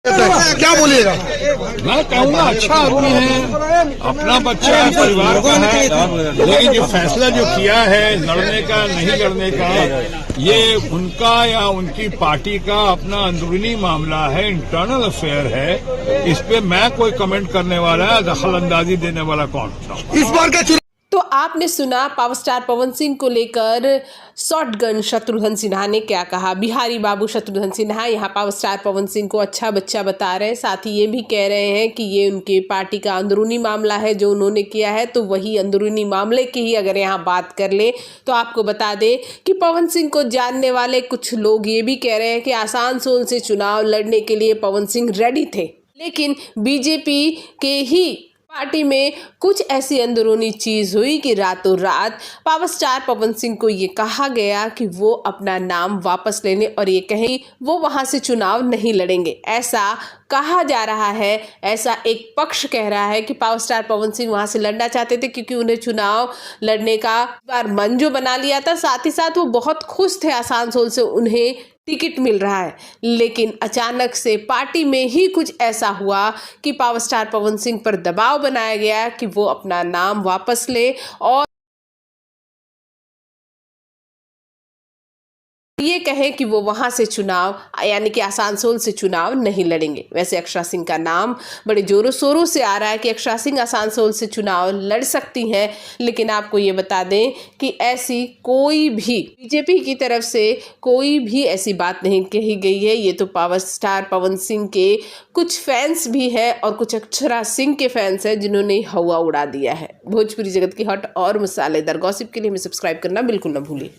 क्या बोलिएगा? मैं कहूँगा अच्छा आदमी है, अपना बच्चा है, परिवार का है, लेकिन जो फैसला जो किया है लड़ने का नहीं लड़ने का, ये उनका या उनकी पार्टी का अपना अंदरूनी मामला है, इंटरनल अफेयर है। इस पे मैं कोई कमेंट करने वाला, दखल अंदाजी देने वाला कौन था? इस बार का तो आपने सुना पावर स्टार पवन सिंह को लेकर शॉटगन शत्रुघ्न सिन्हा ने क्या कहा। बिहारी बाबू शत्रुघ्न सिन्हा यहाँ पावर स्टार पवन सिंह को अच्छा बच्चा बता रहे हैं, साथ ही ये भी कह रहे हैं कि ये उनके पार्टी का अंदरूनी मामला है जो उन्होंने किया है। तो वही अंदरूनी मामले की ही अगर यहाँ बात कर ले तो आपको बता दें कि पवन सिंह को जानने वाले कुछ लोग ये भी कह रहे हैं कि आसनसोल से चुनाव लड़ने के लिए पवन सिंह रेडी थे, लेकिन बीजेपी के ही पार्टी में कुछ ऐसी अंदरूनी चीज हुई कि रातों रात पावर स्टार पवन सिंह को ये कहा गया कि वो अपना नाम वापस लेने और ये कहें वो वहां से चुनाव नहीं लड़ेंगे। ऐसा कहा जा रहा है, ऐसा एक पक्ष कह रहा है कि पावर स्टार पवन सिंह वहां से लड़ना चाहते थे क्योंकि उन्हें चुनाव लड़ने का बार मन जो बना लिया था, साथ ही साथ वो बहुत खुश थे आसनसोल से उन्हें टिकट मिल रहा है। लेकिन अचानक से पार्टी में ही कुछ ऐसा हुआ कि पावर स्टार पवन सिंह पर दबाव बनाया गया कि वो अपना नाम वापस ले और ये कहे कि वो वहां से चुनाव यानी कि आसनसोल से चुनाव नहीं लड़ेंगे। वैसे अक्षरा सिंह का नाम बड़े जोरों शोरों से आ रहा है कि अक्षरा सिंह आसनसोल से चुनाव लड़ सकती हैं, लेकिन आपको ये बता दें कि ऐसी कोई भी बीजेपी की तरफ से कोई भी ऐसी बात नहीं कही गई है। ये तो पावर स्टार पवन सिंह के कुछ फैंस भी है और कुछ अक्षरा सिंह के फैंस हैं जिन्होंने हवा उड़ा दिया है। भोजपुरी जगत की हॉट और मसालेदार गॉसिप के लिए हमें सब्सक्राइब करना बिल्कुल ना भूलिए।